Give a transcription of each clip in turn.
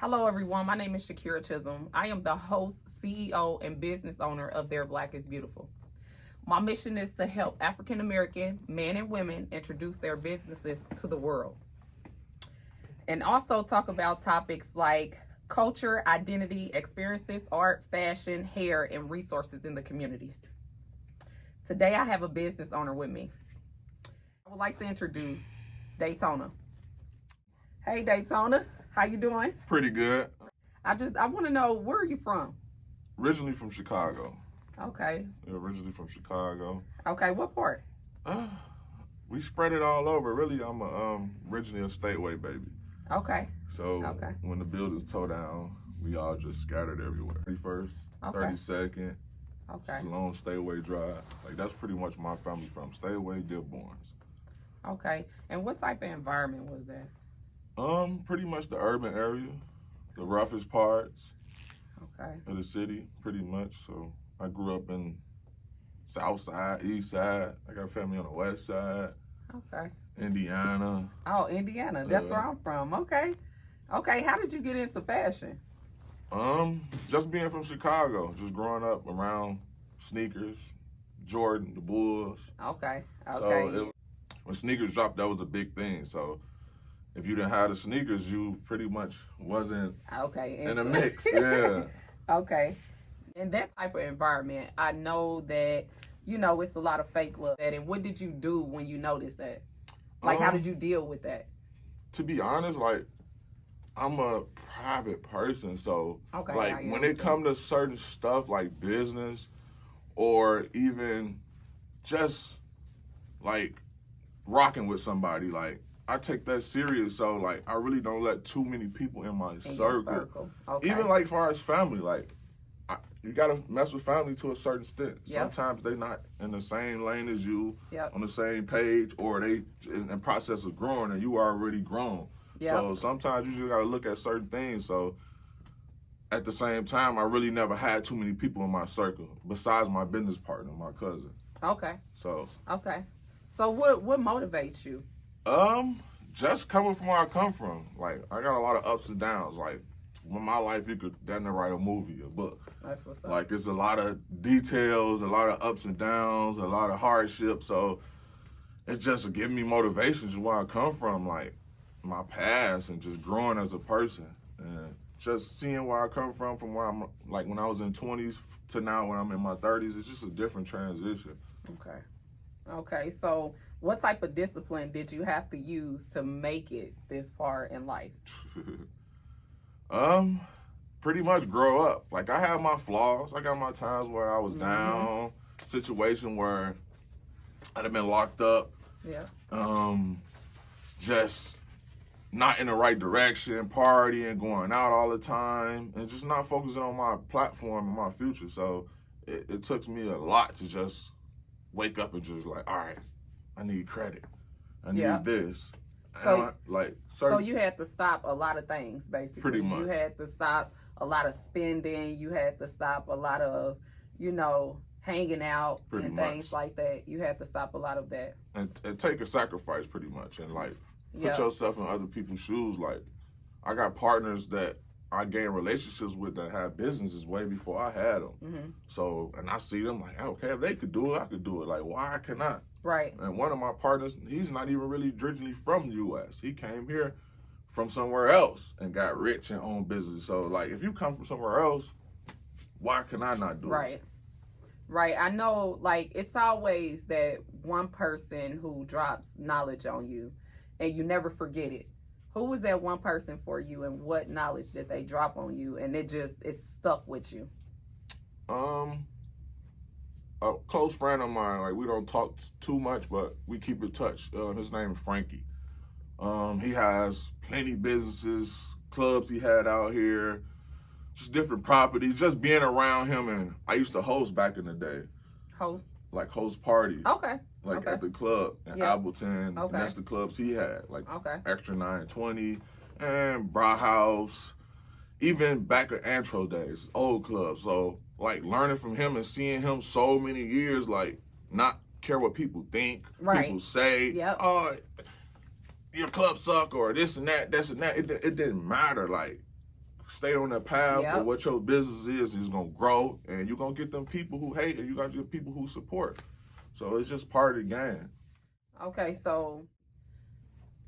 Hello, everyone. My name is Shakira Chisholm. I am the host, CEO, and business owner of Their Black is Beautiful. My mission is to help African American men and women introduce their businesses to the world, and also talk about topics like culture, identity, experiences, art, fashion, hair, and resources in the communities. Today, I have a business owner with me. I would like to introduce Daytona. Hey, Daytona. How you doing? Pretty good. I want to know, where are you from? Originally from Chicago. Okay. Yeah, originally from Chicago. Okay, what part? We spread it all over. Really, I'm originally a stateway baby. Okay. So Okay. when the buildings tore down, we all just scattered everywhere. 31st, Okay. 32nd, Okay. Sloan, Stateway Drive. Like, that's pretty much my family from Stateway, Dearborns. Okay. And what type of environment was that? Pretty much the urban area, the roughest parts Okay. of the city, pretty much. So I grew up in South Side, East Side. I got family on the West Side. Okay. Indiana. Oh, Indiana. That's where I'm from. Okay. Okay. How did you get into fashion? Just being from Chicago, just growing up around sneakers, Jordan, the Bulls. Okay. Okay. So when sneakers dropped, that was a big thing. So if you didn't have the sneakers, you pretty much wasn't in the mix. Yeah. Okay. In that type of environment, I know that, it's a lot of fake love. And what did you do when you noticed that? Like, how did you deal with that? To be honest, like, I'm a private person. So, Okay, like, when it comes to certain stuff like business or even just, like, rocking with somebody, like, I take that serious. So, like, I really don't let too many people in my circle. Okay. Even, like, far as family, like, you got to mess with family to a certain extent. Yep. Sometimes they not in the same lane as you, Yep. on the same page, or they in the process of growing and you are already grown. Yep. So sometimes you just got to look at certain things. So at the same time, I really never had too many people in my circle besides my business partner, my cousin. Okay. So. Okay. So what motivates you? Just coming from where I come from. Like, I got a lot of ups and downs. Like, in my life, you could definitely write a movie, a book. That's what's up. Like, it's a lot of details, a lot of ups and downs, a lot of hardships. So it's just giving me motivation just where I come from, like my past and just growing as a person. And just seeing where I come from where I'm, like when I was in 20s to now when I'm in my 30s, it's just a different transition. Okay. Okay, so what type of discipline did you have to use to make it this far in life? Pretty much grow up. Like, I have my flaws. I got my times where I was down, situation where I'd have been locked up. Yeah. Just not in the right direction, partying, going out all the time, and just not focusing on my platform and my future. So it took me a lot to just wake up and just like, all right, I need credit. I need this. So, so you had to stop a lot of things, basically. Pretty much. You had to stop a lot of spending. You had to stop a lot of, hanging out things like that. You had to stop a lot of that. And take a sacrifice, pretty much, and like put yourself in other people's shoes. Like, I got partners that I gained relationships with that had businesses way before I had them. Mm-hmm. So, and I see them like, okay, if they could do it, I could do it. Like, why cannot? Right. And one of my partners, he's not even really originally from the U.S. He came here from somewhere else and got rich and owned business. So, like, if you come from somewhere else, why can I not do it? Right. I know, like, it's always that one person who drops knowledge on you and you never forget it. Who was that one person for you, and what knowledge did they drop on you and it's stuck with you? A close friend of mine, like, we don't talk too much, but we keep in touch. His name is Frankie. He has plenty businesses, clubs he had out here, just different properties. Just being around him, and I used to host back in the day. Host? Like, host parties. Okay. Like, at the club in Appleton. Okay. And that's the clubs he had. Like, Extra 920 and Brauhaus. Even back at Antro days, old clubs. So, like, learning from him and seeing him so many years, like, not care what people think, people say, oh, your club suck, or this and that. It didn't matter. Like, stay on that path Yep. of what your business is gonna grow, and you're gonna get them people who hate, and you got to get people who support. So it's just part of the game. Okay, so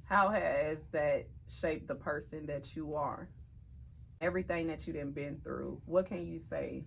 how has that shaped the person that you are? Everything that you done been through, what can you say?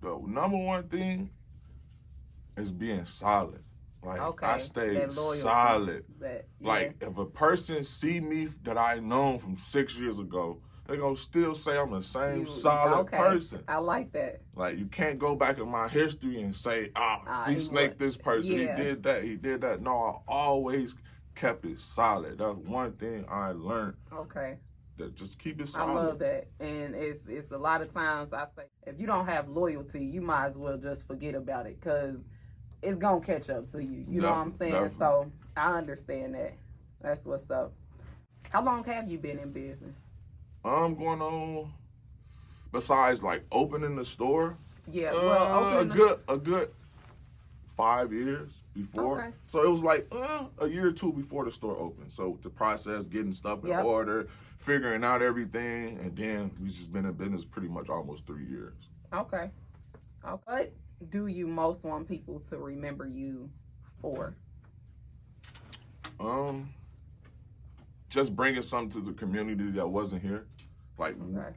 The number one thing is being solid. Like, Okay, I stay that loyalty, solid. that, yeah. Like, if a person see me that I known from 6 years ago, they gonna still say I'm the same solid person. I like that. Like, you can't go back in my history and say, he snaked this person, yeah. he did that. No, I always kept it solid. That's one thing I learned. Okay. That just keep it solid. I love that. And it's a lot of times I say, if you don't have loyalty, you might as well just forget about it, because it's going to catch up to you. You know what I'm saying? Definitely. So I understand that. That's what's up. How long have you been in business? I'm going on, besides like opening the store, Yeah, well, opening a good 5 years before. Okay. So it was like a year or two before the store opened. So the process, getting stuff in order, figuring out everything, and then we just been in business pretty much almost 3 years. Okay. What do you most want people to remember you for? Just bringing something to the community that wasn't here. Like, Okay.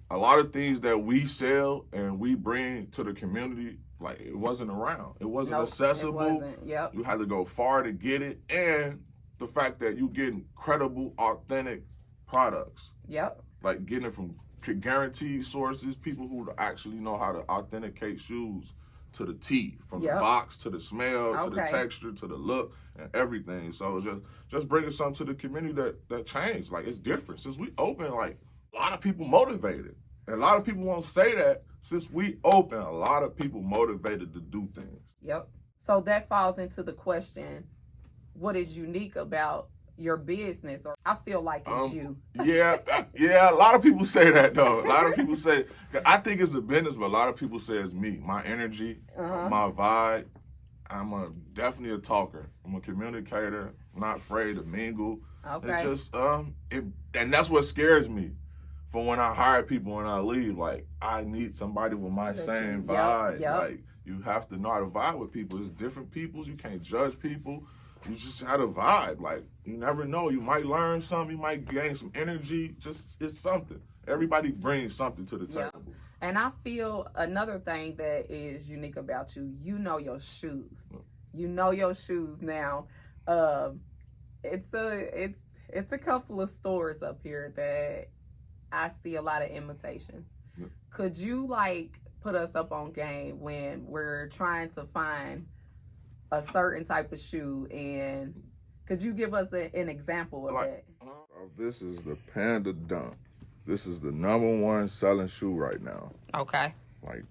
a lot of things that we sell and we bring to the community, like, it wasn't around. It wasn't accessible. It wasn't. Yep. You had to go far to get it. And the fact that you getting credible, authentic products. Yep. Like, getting it from guaranteed sources, people who actually know how to authenticate shoes to the T, from the box to the smell to the texture to the look and everything. So just bringing something to the community that changed. Like, it's different. Since we opened, like, a lot of people motivated. And a lot of people won't say that. Since we open, a lot of people motivated to do things. Yep. So that falls into the question, what is unique about your business? Or I feel like it's you. Yeah, a lot of people say that, though. A lot of people say, I think it's a business, but a lot of people say it's me. My energy, my vibe. I'm definitely a talker. I'm a communicator. I'm not afraid to mingle. Okay. It's just, and that's what scares me. For when I hire people and I leave, like, I need somebody with my same vibe. Yep. Like, you have to know how to vibe with people. It's different peoples. You can't judge people. You just have to vibe. Like, you never know. You might learn something. You might gain some energy. Just, it's something. Everybody brings something to the table. Yep. And I feel another thing that is unique about you, you know your shoes. You know your shoes now. It's a couple of stores up here that I see a lot of imitations. Yep. Could you, like, put us up on game when we're trying to find a certain type of shoe, and could you give us an example of that? This is the Panda Dunk. This is the #1 selling shoe right now. Okay. Like,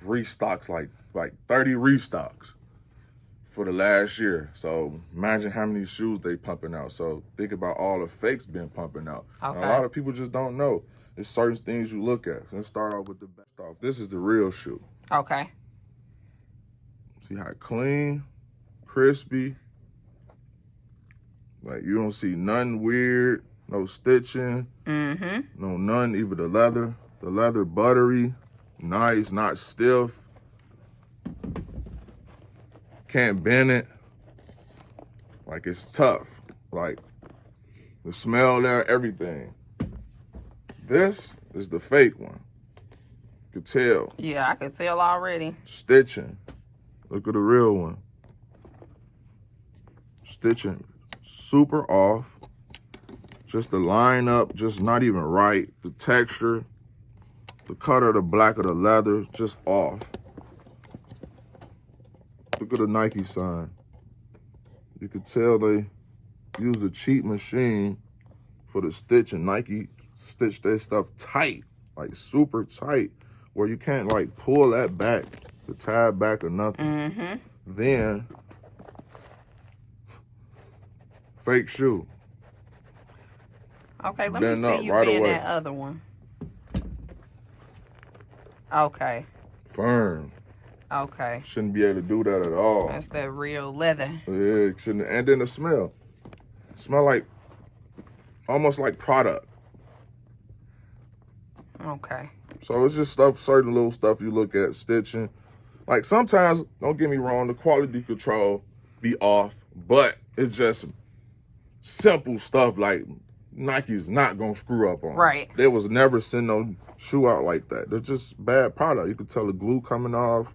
restocks, like 30 restocks for the last year. So imagine how many shoes they pumping out. So think about all the fakes been pumping out. Okay. And a lot of people just don't know. There's certain things you look at. Let's start off with the best off. This is the real shoe. Okay. See how clean, crispy. Like, you don't see nothing weird, no stitching, no none, even the leather buttery, nice, not stiff. Can't bend it. Like, it's tough. Like, the smell there, everything. This is the fake one. You could tell. Yeah, I could tell already. Stitching. Look at the real one. Stitching super off. Just the line up, just not even right. The texture, the cut of the black of the leather, just off. Look at the Nike sign. You could tell they use a cheap machine for the stitching. Nike stitch their stuff tight, like super tight, where you can't, like, pull that back, the tab back or nothing. Then, fake shoe. Okay, let me see you right being that other one. Okay. Firm. Okay. Shouldn't be able to do that at all. That's that real leather. Yeah, shouldn't. And then the smell. Smell like, almost like product. Okay. So it's just stuff, certain little stuff you look at, stitching. Like sometimes, don't get me wrong, the quality control be off, but it's just simple stuff like Nike's not gonna screw up on. Right. They was never send no shoe out like that. They're just bad product. You could tell the glue coming off.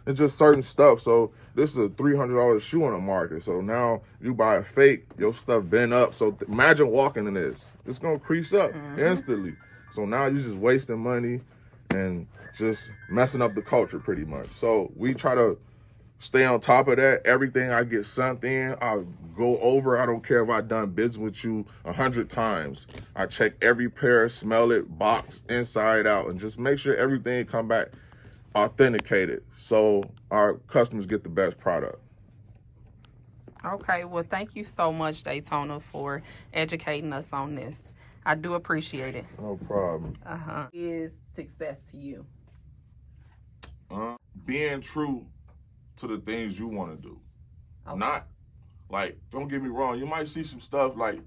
It's just certain stuff. So this is a $300 shoe on the market. So now you buy a fake, your stuff bent up. So imagine walking in this. It's gonna crease up instantly. So now you're just wasting money and just messing up the culture pretty much. So we try to stay on top of that. Everything I get sent in, I go over. I don't care if I've done business with you 100 times. I check every pair, smell it, box inside out, and just make sure everything come back authenticated so our customers get the best product. Okay, well, thank you so much, Daytona, for educating us on this. I do appreciate it. No problem. Is success to you? Being true to the things you want to do. Okay. Not, like, don't get me wrong, you might see some stuff like,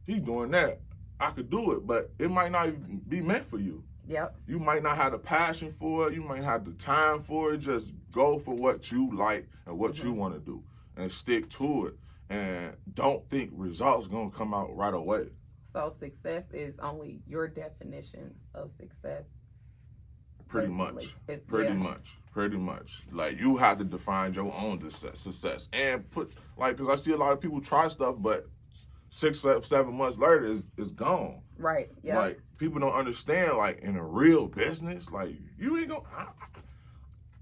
he's doing that. I could do it, but it might not even be meant for you. Yep. You might not have the passion for it. You might have the time for it. Just go for what you like and what you want to do and stick to it. And don't think results going to come out right away. So success is only your definition of success. Pretty much. Pretty much. Like, you have to define your own success and put, like, because I see a lot of people try stuff, but 6, 7 months later it's gone. Right. Yeah. Like, people don't understand, like, in a real business, like, you ain't gonna,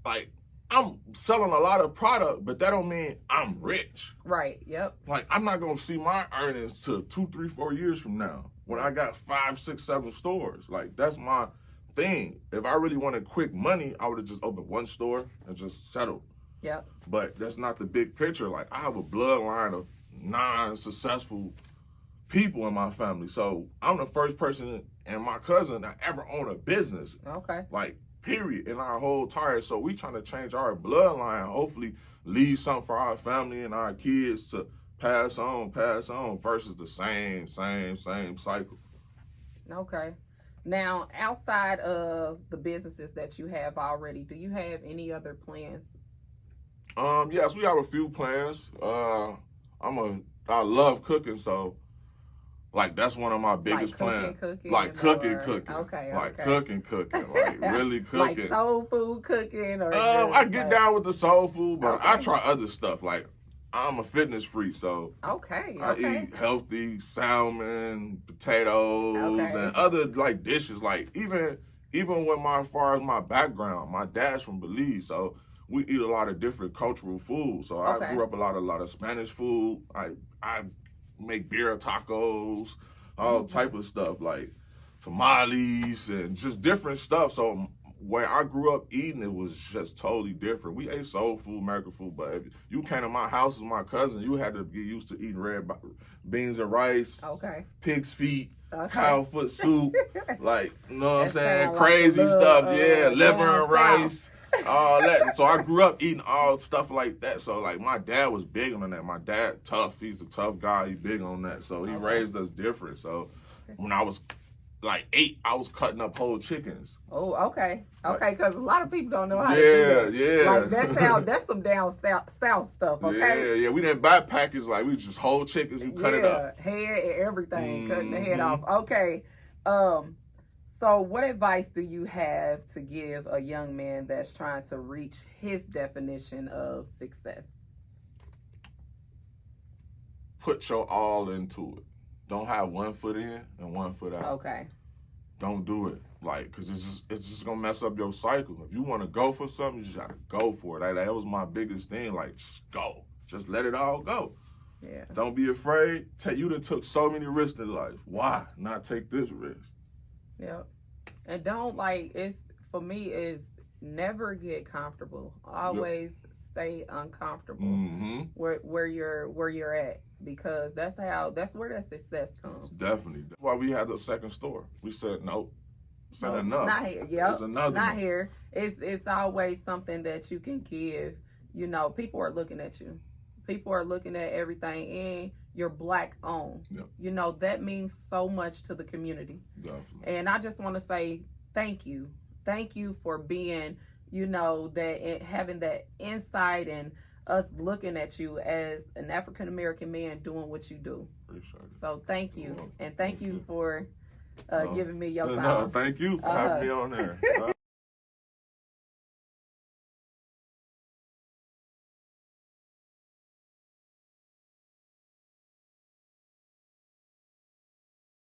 like, I'm selling a lot of product, but that don't mean I'm rich. Right. Yep. Like, I'm not gonna see my earnings till 2, 3, 4 years from now when I got 5, 6, 7 stores. Like, that's my thing. If I really wanted quick money, I would have just opened one store and just settled. Yep. But that's not the big picture. Like, I have a bloodline of non-successful people in my family. So I'm the first person and my cousin that ever owned a business. Okay. Like, period, in our whole entire. So we trying to change our bloodline, hopefully leave something for our family and our kids to pass on versus the same cycle. Okay. Now, outside of the businesses that you have already, do you have any other plans? Yes, we have a few plans. I love cooking, so like that's one of my biggest plans. Like cooking. Okay. Like cooking. Like really cooking. Like soul food cooking or I get down with the soul food, but Okay. I try other stuff. Like, I'm a fitness freak, so Okay. I eat healthy salmon, potatoes, and other like dishes. Like even with as far as my background, my dad's from Belize, so we eat a lot of different cultural food. So I grew up a lot of Spanish food. I make beer tacos, all type of stuff like tamales and just different stuff. So where I grew up eating, it was just totally different. We ate soul food, American food, but if you came to my house as my cousin, you had to get used to eating red beans and rice, pig's feet, cow foot soup, like, you know what I'm saying, like crazy stuff, liver and rice, South. all that. So I grew up eating all stuff like that. So like my dad was big on that. My dad, tough. He's a tough guy. He big on that. So he raised us different. So when I was like 8, I was cutting up whole chickens. Oh, okay. Because a lot of people don't know how to do that. Yeah. Like that's some down south stuff, okay? Yeah. We didn't buy packets, like we just whole chickens, you cut it up. Head and everything, cutting the head off. Okay. So what advice do you have to give a young man that's trying to reach his definition of success? Put your all into it. Don't have one foot in and one foot out. Okay. Don't do it, like, cause it's just gonna mess up your cycle. If you want to go for something, you just gotta go for it. Like, that was my biggest thing. Like, just go, just let it all go. Yeah. Don't be afraid. You done took so many risks in life. Why not take this risk? Yeah. And don't for me is never get comfortable. Always stay uncomfortable where you're at, because that's where that success comes. Definitely. That's why we had the second store. We said no. Enough. Not here. Yep. Not one. Here. It's always something that you can give. You know, people are looking at you. People are looking at everything, and you're Black owned. Yep. You know, that means so much to the community. Definitely. And I just want to say thank you. Thank you for being, you know, having that insight and us looking at you as an African American man doing what you do. Appreciate it. So thank you. Well, And thank you for No. giving me your time. No, thank you for having me on there.